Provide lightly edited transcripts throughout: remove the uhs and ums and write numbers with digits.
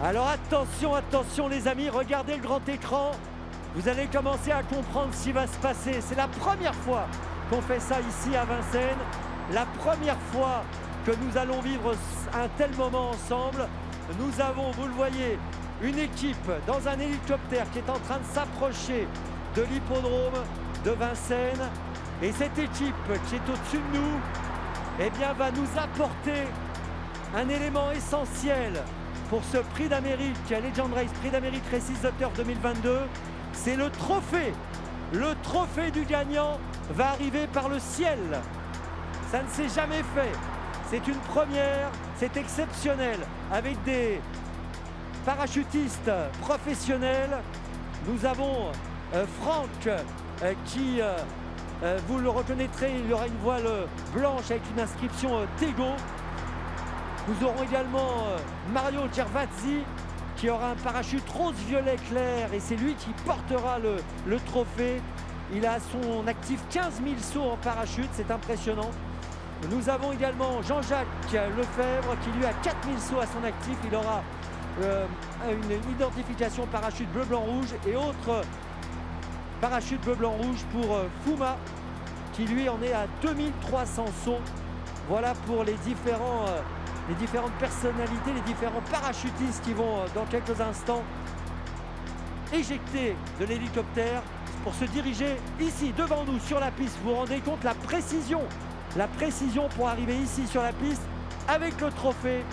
Alors attention, attention les amis, regardez le grand écran. Vous allez commencer à comprendre ce qui va se passer. C'est la première fois qu'on fait ça ici à Vincennes. La première fois que nous allons vivre un tel moment ensemble. Nous avons, vous le voyez, une équipe dans un hélicoptère qui est en train de s'approcher de l'hippodrome de Vincennes. Et cette équipe qui est au-dessus de nous, eh bien, va nous apporter un élément essentiel pour ce prix d'Amérique, Legend Race, prix d'Amérique Races the Turf 2022. C'est le trophée. Le trophée du gagnant va arriver par le ciel. Ça ne s'est jamais fait. C'est une première, c'est exceptionnel. Avec des parachutistes professionnels, nous avons Franck qui, vous le reconnaîtrez, il aura une voile blanche avec une inscription Tego. Nous aurons également Mario Gervazzi qui aura un parachute rose-violet clair et c'est lui qui portera le trophée. Il a à son actif 15 000 sauts en parachute, c'est impressionnant. Nous avons également Jean-Jacques Lefebvre qui lui a 4 000 sauts à son actif. Il aura une identification parachute bleu, blanc, rouge et autre parachute bleu, blanc, rouge pour Fouma qui lui en est à 2300 sauts. Voilà pour les différentes personnalités, les différents parachutistes qui vont dans quelques instants éjecter de l'hélicoptère pour se diriger ici devant nous sur la piste. Vous vous rendez compte la précision pour arriver ici sur la piste avec le trophée.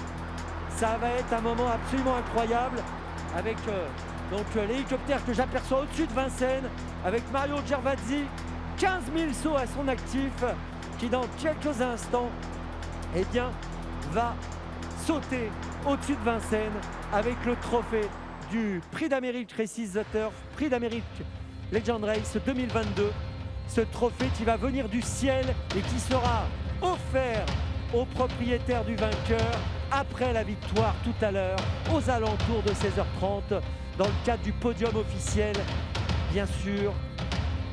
Ça va être un moment absolument incroyable avec l'hélicoptère que j'aperçois au-dessus de Vincennes avec Mario Gervazzi, 15 000 sauts à son actif qui dans quelques instants eh bien, va sauter au-dessus de Vincennes avec le trophée du prix d'Amérique Races the Turf, prix d'Amérique Legend Race 2022. Ce trophée qui va venir du ciel et qui sera offert au propriétaire du vainqueur après la victoire tout à l'heure aux alentours de 16h30 dans le cadre du podium officiel, bien sûr,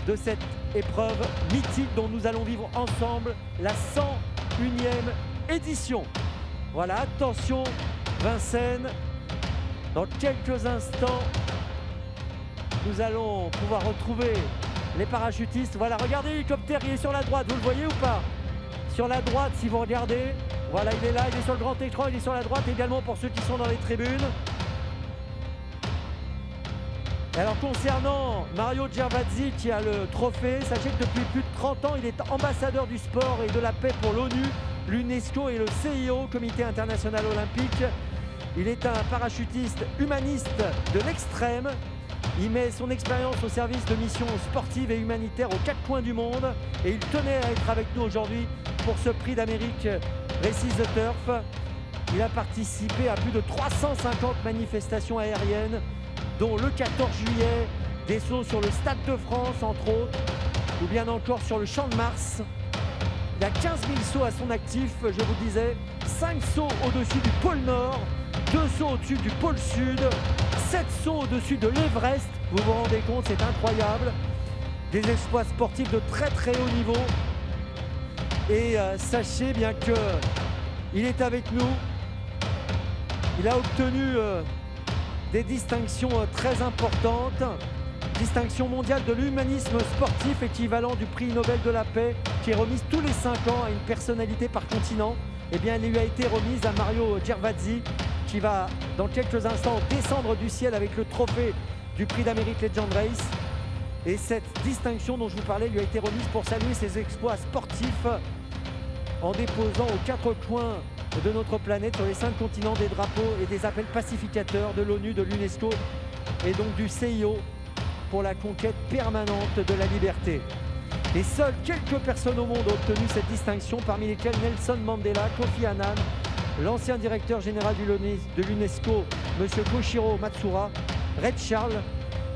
de cette épreuve mythique dont nous allons vivre ensemble la 101e édition. Voilà, attention Vincennes, dans quelques instants, nous allons pouvoir retrouver les parachutistes. Voilà, regardez l'hélicoptère, il est sur la droite, vous le voyez ou pas? Sur la droite, si vous regardez, voilà, il est là, il est sur le grand écran, il est sur la droite également pour ceux qui sont dans les tribunes. Alors concernant Mario Gervazzi qui a le trophée, sachez que depuis plus de 30 ans, il est ambassadeur du sport et de la paix pour l'ONU, l'UNESCO et le CIO, Comité international olympique. Il est un parachutiste humaniste de l'extrême. Il met son expérience au service de missions sportives et humanitaires aux quatre coins du monde. Et il tenait à être avec nous aujourd'hui pour ce prix d'Amérique Races the Turf. Il a participé à plus de 350 manifestations aériennes, dont le 14 juillet, des sauts sur le Stade de France, entre autres, ou bien encore sur le Champ de Mars. Il a 15 000 sauts à son actif, je vous disais, 5 sauts au-dessus du pôle Nord, 2 sauts au-dessus du pôle Sud, 7 sauts au-dessus de l'Everest. Vous vous rendez compte, c'est incroyable. Des exploits sportifs de très très haut niveau. Et sachez bien qu'il est avec nous. Il a obtenu des distinctions très importantes. Distinction mondiale de l'humanisme sportif, équivalent du prix Nobel de la paix, qui est remise tous les 5 ans à une personnalité par continent. Eh bien, elle lui a été remise à Mario Gervazzi, qui va dans quelques instants descendre du ciel avec le trophée du prix d'Amérique Legend Race. Et cette distinction dont je vous parlais lui a été remise pour saluer ses exploits sportifs en déposant aux 4 coins de notre planète, sur les 5 continents, des drapeaux et des appels pacificateurs de l'ONU, de l'UNESCO et donc du CIO pour la conquête permanente de la liberté. Et seules quelques personnes au monde ont obtenu cette distinction, parmi lesquelles Nelson Mandela, Kofi Annan, l'ancien directeur général de l'UNESCO, M. Koshiro Matsuura, Red Charles,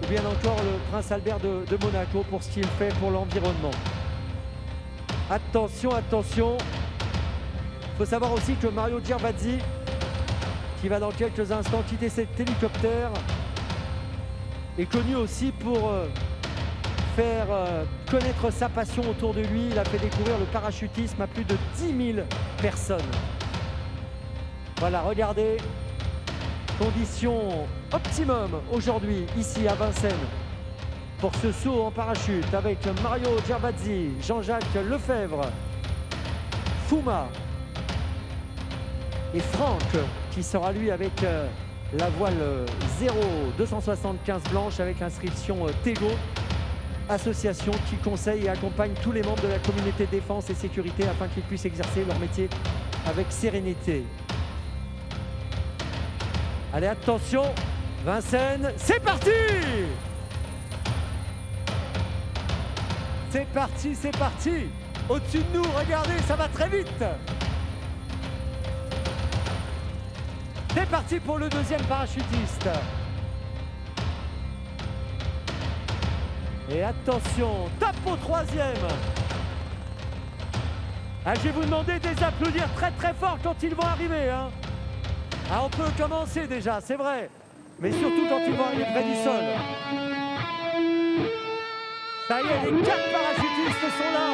ou bien encore le prince Albert de Monaco pour ce qu'il fait pour l'environnement. Attention, attention. Il faut savoir aussi que Mario Gervazzi, qui va dans quelques instants quitter cet hélicoptère, est connu aussi pour faire connaître sa passion autour de lui. Il a fait découvrir le parachutisme à plus de 10 000 personnes. Voilà, regardez, Conditions optimum aujourd'hui ici à Vincennes pour ce saut en parachute avec Mario Gervazzi, Jean-Jacques Lefebvre, Fouma et Franck qui sera lui avec la voile 0,275 blanche avec l'inscription Tego, association qui conseille et accompagne tous les membres de la communauté défense et sécurité afin qu'ils puissent exercer leur métier avec sérénité. Allez, attention, Vincennes, c'est parti! C'est parti, c'est parti! Au-dessus de nous, regardez, ça va très vite! C'est parti pour le deuxième parachutiste. Et attention, tape au troisième. Ah, je vais vous demander de les applaudir très très fort quand ils vont arriver. Hein. Ah, on peut commencer déjà, c'est vrai. Mais surtout quand ils vont arriver près du sol. Ça y est, les 4 parachutistes sont là.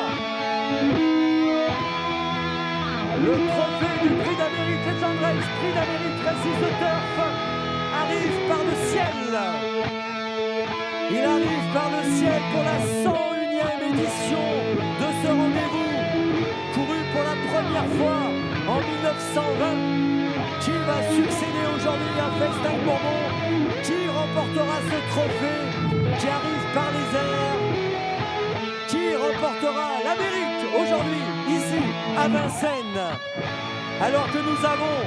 Le trophée du prix d'Amérique Legend Race, prix d'Amérique Précise de Turf, arrive par le ciel. Il arrive par le ciel pour la 101e édition de ce rendez-vous, couru pour la première fois en 1920. Qui va succéder aujourd'hui à Festin Bourbon? Qui remportera ce trophée qui arrive par les airs? Qui remportera l'Amérique aujourd'hui, ici, à Vincennes? Alors que nous avons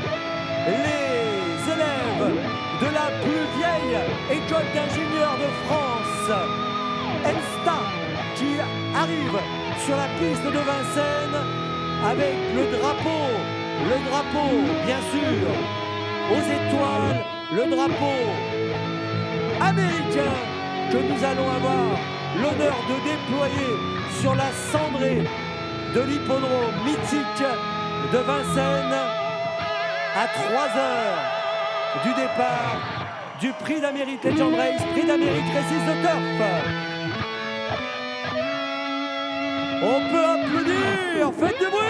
les élèves de la plus vieille école d'ingénieurs de France, ENSTA, qui arrive sur la piste de Vincennes avec le drapeau, bien sûr, aux étoiles, le drapeau américain que nous allons avoir l'honneur de déployer sur la cendrée de l'hippodrome mythique de Vincennes à 3 heures du départ du prix d'Amérique Legend Race, prix d'Amérique Précise de Turf. On peut applaudir, faites du bruit!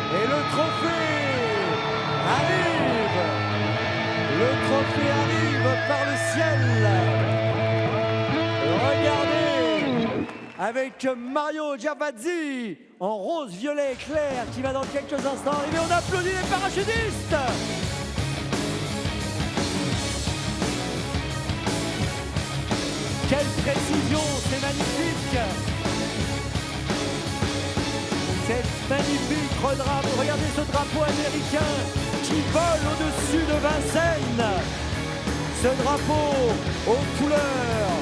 Et le trophée arrive! Le trophée arrive par le ciel! Regardez! Avec Mario Gervazzi en rose, violet, clair, qui va dans quelques instants arriver. On applaudit les parachutistes! Quelle précision, c'est magnifique! C'est magnifique, regardez ce drapeau américain qui vole au-dessus de Vincennes. Ce drapeau aux couleurs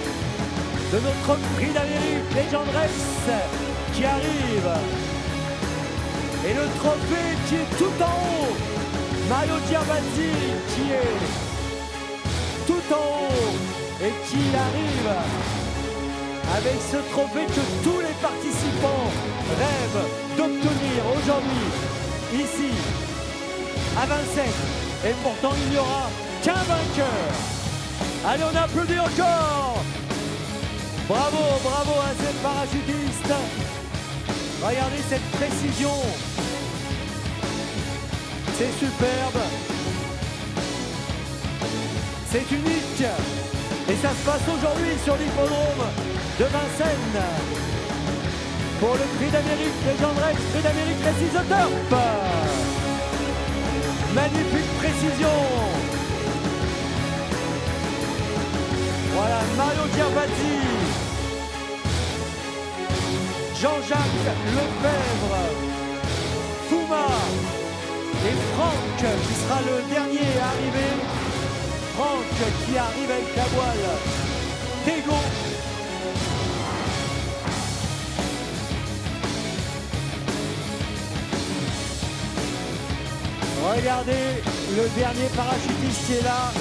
de notre prix d'Amérique Legend Race qui arrive. Et le trophée qui est tout en haut. Mario Gervazzi qui est tout en haut et qui arrive avec ce trophée que tous les participants rêvent d'obtenir aujourd'hui, ici, à Vincennes. Et pourtant, il n'y aura qu'un vainqueur. Allez, on applaudit encore. Bravo, bravo à ces parachutistes. Regardez cette précision. C'est superbe. C'est unique. Et ça se passe aujourd'hui sur l'hippodrome de Vincennes pour le prix d'Amérique Legend Race, prix d'Amérique Précise de Turf. Magnifique précision. Voilà, Mario Gervazzi, Jean-Jacques Lefebvre, Fouma et Franck qui sera le dernier à arriver. Franck qui arrive avec la voile Tego. Regardez le dernier parachutiste qui est là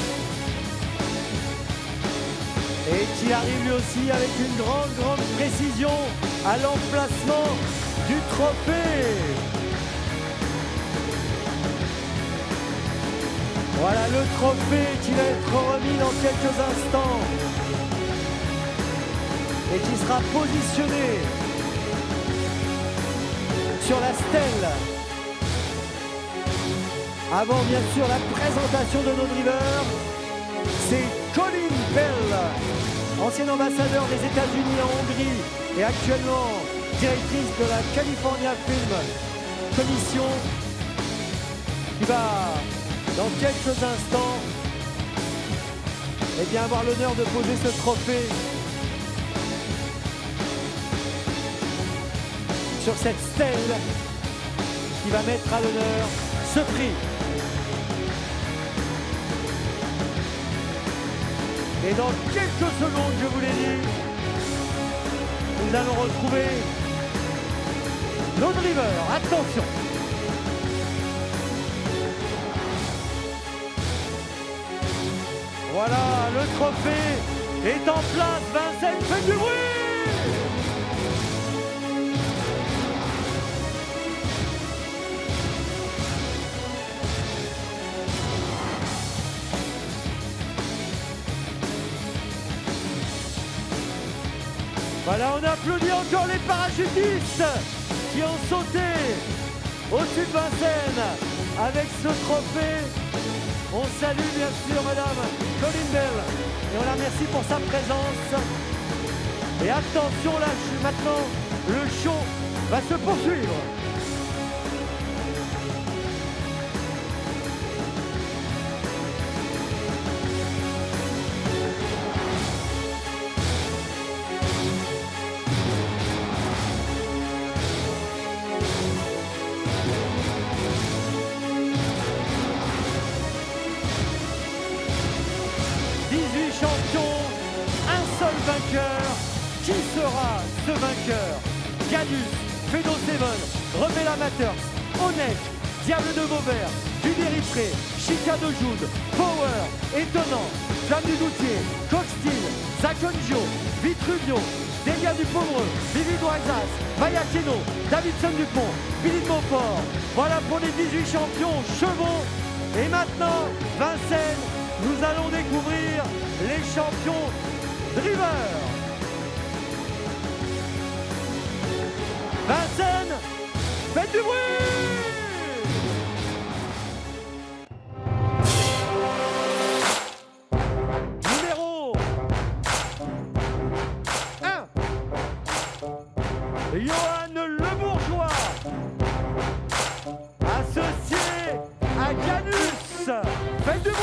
et qui arrive lui aussi avec une grande précision à l'emplacement du trophée. Voilà le trophée qui va être remis dans quelques instants et qui sera positionné sur la stèle Avant bien sûr la présentation de nos drivers, c'est Colin Bell, ancienne ambassadeur des États-Unis en Hongrie et actuellement directrice de la California Film Commission, qui va dans quelques instants avoir l'honneur de poser ce trophée sur cette stèle qui va mettre à l'honneur ce prix. Et dans quelques secondes, je vous l'ai dit, nous allons retrouver nos drivers. Attention! Voilà, le trophée est en place. Vincennes, faites du bruit! Voilà, on applaudit encore les parachutistes qui ont sauté au-dessus de Vincennes avec ce trophée. On salue bien sûr Madame Colin Bell et on la remercie pour sa présence. Et attention là, maintenant, le show va se poursuivre. Champion, un seul vainqueur. Qui sera ce vainqueur? Ganus, Fedo Seven, Rebel Amateurs, Onek, Diable de Vauvert, Duderifré, Chica de Jude, Power, Étonnant, Flamme du Doutier, Coxtine, Zaconjo, Vitruvio, Delia du Pomereux, Vivi Doisas, Bayakeno, Davidson Dupont, Billy de Montfort. Voilà pour les 18 champions chevaux. Et maintenant, Vincennes, nous allons découvrir les champions drivers. Vincennes, faites du bruit! Numéro 1, Johan Le Bourgeois, associé à Ganus. Faites du bruit!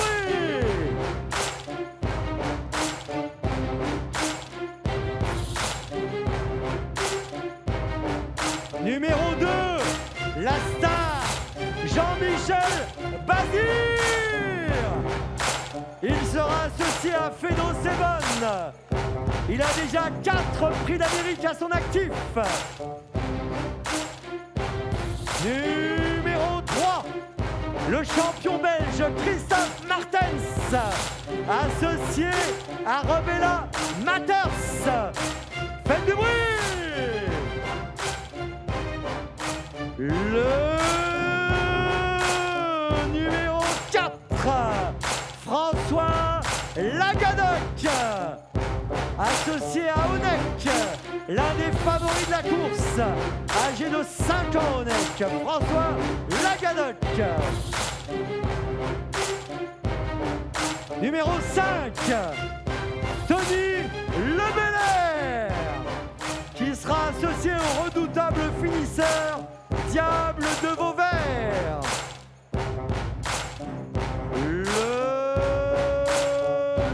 Numéro 2, la star, Jean-Michel Bazir. Il sera associé à Fedo Seven. Il a déjà 4 prix d'Amérique à son actif. Numéro 3, le champion belge Christophe Martens, associé à Rebella Matters. Faites du bruit! Le numéro 4, François Lagadoc, associé à Onek, l'un des favoris de la course, âgé de 5 ans Onek, François Lagadoc. Numéro 5, Tony Lebelair, qui sera associé au redoutable finisseur Diable de Vauvert. Le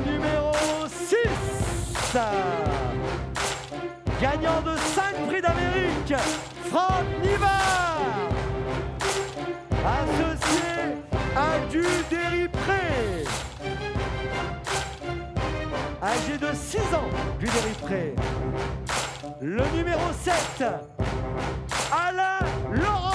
numéro 6, gagnant de 5 prix d'Amérique, Franck Nivard, associé à Duderifré, âgé de 6 ans, Duderifré. Le numéro 7, Alain Laurent.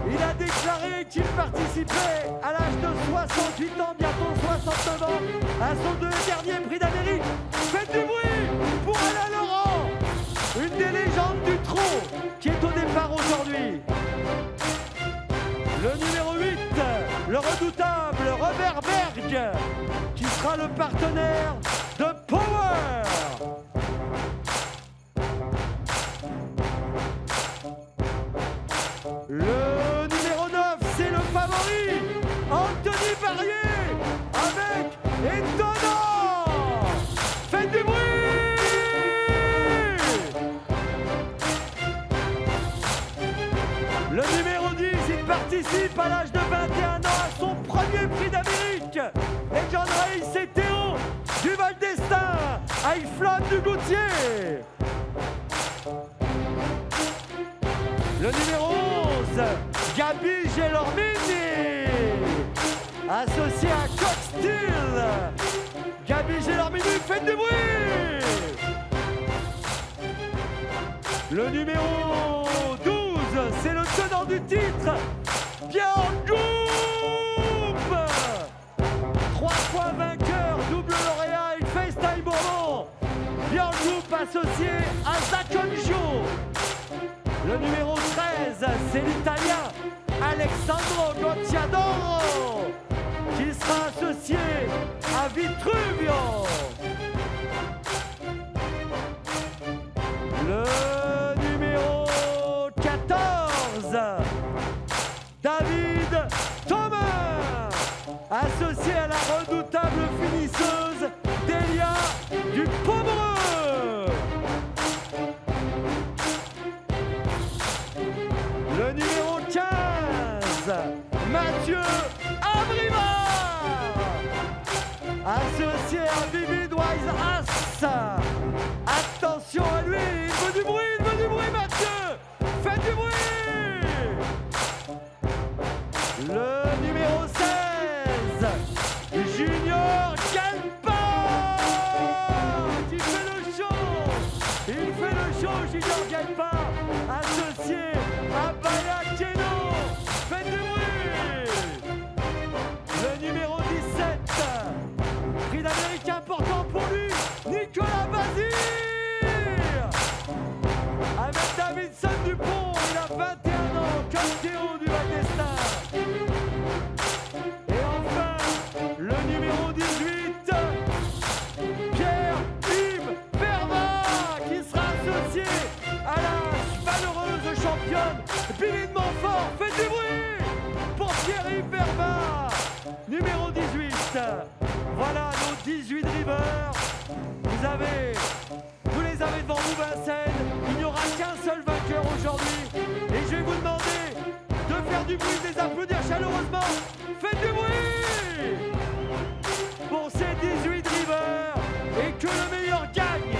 Il a déclaré qu'il participait à l'âge de 68 ans, bientôt 69 ans, à son dernier prix d'Amérique. Faites du bruit pour Alain Laurent, une des légendes du trot qui est au départ aujourd'hui. Le numéro 8, le redoutable Robert Berg, qui sera le partenaire de Power. Le numéro 9, c'est le favori, participe à l'âge de 21 ans à son premier prix d'Amérique. Et John Ray, c'est Théo du Val d'Estaing, avec Flamme du Goutier. Le numéro 11, Gabi Gelormini, associé à Cox Steel. Gabi Gelormini, faites du bruit. Le numéro 12, c'est le tenant du titre, Björn Goop. 3 fois vainqueur, double lauréat et FaceTime Bourbon. Björn Goop associé à Zacconcio. Le numéro 13, c'est l'Italien Alessandro Gocciadoro, qui sera associé à Vitruvio. Le numéro 14, David Thomas, associé à la redoutable finisseuse Delia du Pomereux. Le numéro 15, Mathieu Abrivard, associé à Vivid Wise As. Attention à lui, il veut du bruit Mathieu, faites du bruit. Le numéro 16, Junior Galpa, qui fait le show. Il fait le show, Junior Galpa, associé à Baya Keno, faites du bruit. Le numéro 17, prix d'Amérique important pour lui, Nicolas Bazir, avec Davidson Dupont, il a 21 ans, comme Théo du Val d'Estaing. Et enfin, le numéro 18, Pierre-Yves Verma, qui sera associé à la malheureuse championne Billy de Montfort. Faites du bruit pour Pierre-Yves Verma, numéro 18. Voilà nos 18 drivers. Vous les avez devant vous, Vincennes. Il n'y aura qu'un seul vainqueur aujourd'hui. Et je vais vous demander de faire du bruit, de les applaudir chaleureusement. Faites du bruit pour ces 18 drivers et que le meilleur gagne.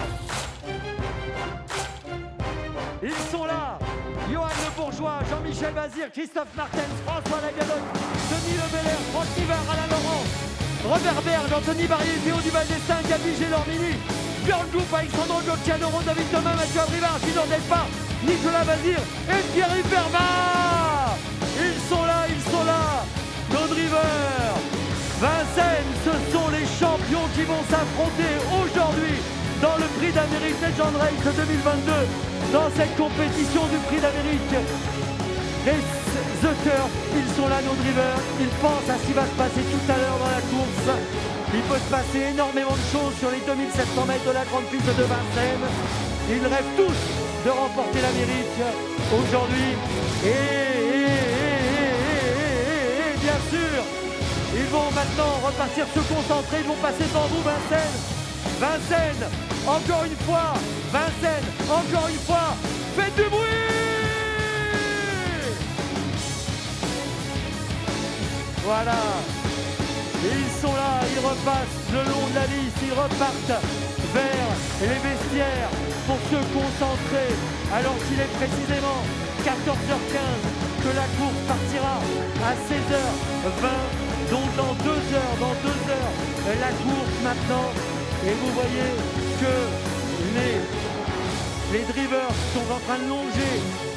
Ils sont là. Johan Le Bourgeois, Jean-Michel Bazir, Christophe Martens, François Lagalotte, Denis Lebelair, Franck Nivard, Alain Laurent, Robert Berge, Anthony Barrier, Théo du Val d'Estaing, Gabi Gelormini, Björn Goop, Alexandro Gocciadoro, David Thomas, Mathieu Abrivard, Sidor Delpa, Nicolas Bazir et Pierre-Yves Verma. Ils sont là, nos drivers. Vincennes, ce sont les champions qui vont s'affronter aujourd'hui dans le Prix d'Amérique Legend Race 2022, dans cette compétition du Prix d'Amérique. Les Zucker, ils sont là, nos drivers. Ils pensent à ce qui va se passer tout à l'heure dans la course. Il peut se passer énormément de choses sur les 2700 mètres de la grande piste de Vincennes. Ils rêvent tous de remporter l'Amérique aujourd'hui. Et bien sûr, ils vont maintenant repartir se concentrer. Ils vont passer devant vous, Vincennes. Vincennes, encore une fois. Vincennes, encore une fois. Faites du bruit! Voilà. Et ils sont là, ils repassent le long de la liste, ils repartent vers les vestiaires pour se concentrer, alors qu'il est précisément 14h15 que la course partira à 16h20, donc dans 2 heures, la course maintenant. Et vous voyez que les drivers sont en train de longer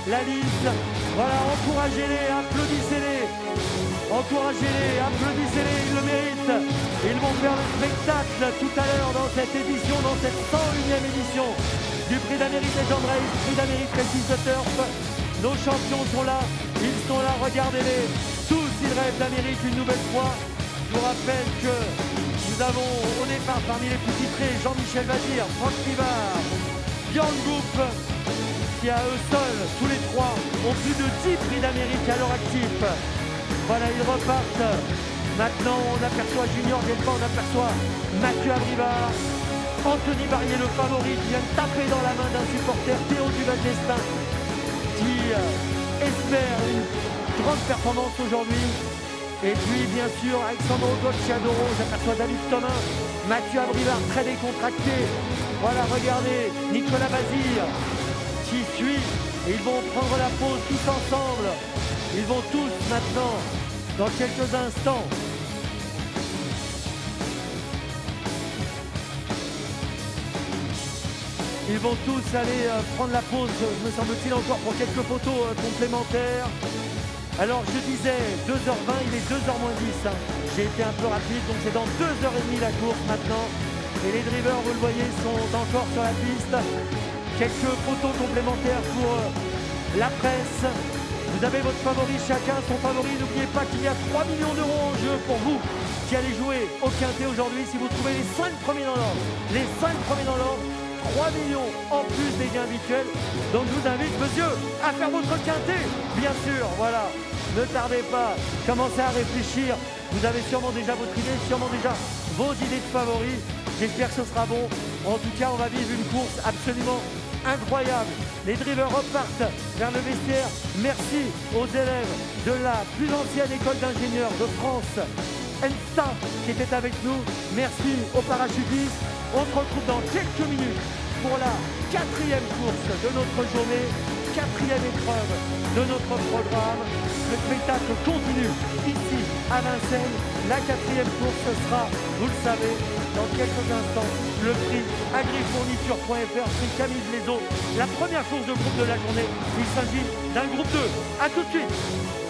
la liste. Voilà, encouragez-les, applaudissez-les. Encouragez-les, applaudissez-les, ils le méritent. Ils vont faire le spectacle tout à l'heure dans cette édition, dans cette 101e édition du Prix d'Amérique Legend Race, Prix d'Amérique Prestige de Turf. Nos champions sont là, ils sont là, regardez-les. Tous, ils rêvent d'Amérique une nouvelle fois. Je vous rappelle que nous avons au départ parmi les plus titrés Jean-Michel Bazir, Franck Nivard, Björn Goop, qui à eux seuls, tous les trois, ont plus de 10 Prix d'Amérique à leur actif. Voilà, ils repartent. Maintenant, on aperçoit Junior Delpa, on aperçoit Mathieu Abrivard, Anthony Barrier, le favori, qui vient de taper dans la main d'un supporter, Théo du Val d'Estaing, qui espère une grande performance aujourd'hui. Et puis bien sûr Alexandre Gocciadoro, j'aperçois David Thomas, Mathieu Abrivard très décontracté. Voilà, regardez, Nicolas Bazir qui suit. Et ils vont prendre la pause tous ensemble. Ils vont tous maintenant, dans quelques instants, ils vont tous aller prendre la pause, me semble-t-il, encore pour quelques photos complémentaires. Alors je disais 2h20, il est 2h moins 10. J'ai été un peu rapide, donc c'est dans 2h30 la course maintenant. Et les drivers, vous le voyez, sont encore sur la piste. Quelques photos complémentaires pour la presse. Vous avez votre favori, chacun son favori. N'oubliez pas qu'il y a 3 millions d'euros en jeu pour vous qui allez jouer au Quintet aujourd'hui. Si vous trouvez les 5 premiers dans l'ordre, 3 millions en plus des gains habituels. Donc je vous invite, monsieur, à faire votre Quintet, bien sûr, voilà. Ne tardez pas, commencez à réfléchir. Vous avez sûrement déjà votre idée, sûrement déjà vos idées de favoris. J'espère que ce sera bon. En tout cas, on va vivre une course absolument incroyable. Les drivers repartent vers le vestiaire. Merci aux élèves de la plus ancienne école d'ingénieurs de France, ENSTA, qui était avec nous. Merci aux parachutistes. On se retrouve dans quelques minutes pour la 4e course de notre journée, 4e épreuve de notre programme. Le spectacle continue ici à Vincennes. La 4e course sera, vous le savez, dans quelques instants, le prix agrifourniture.fr, prix Camille Blaiseau. La première course de groupe de la journée. Il s'agit d'un groupe 2. A tout de suite.